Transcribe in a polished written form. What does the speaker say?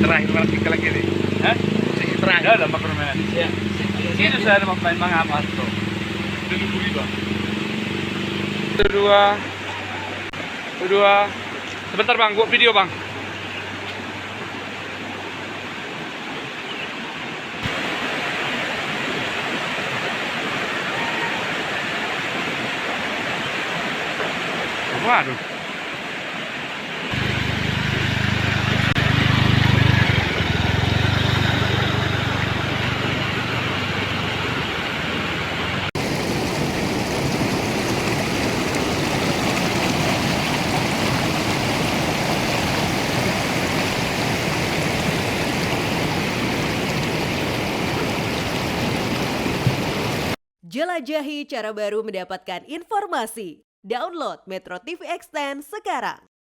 terakhir kita lagi nih. Hah? Sesi terakhir ada apa permainan? Ya. Ini sudah ada pemain apa tuh? Udah dulu bang. Dua. Sebentar bang, gua video bang. Waduh. Jelajahi cara baru mendapatkan informasi. Download Metro TV Extend sekarang.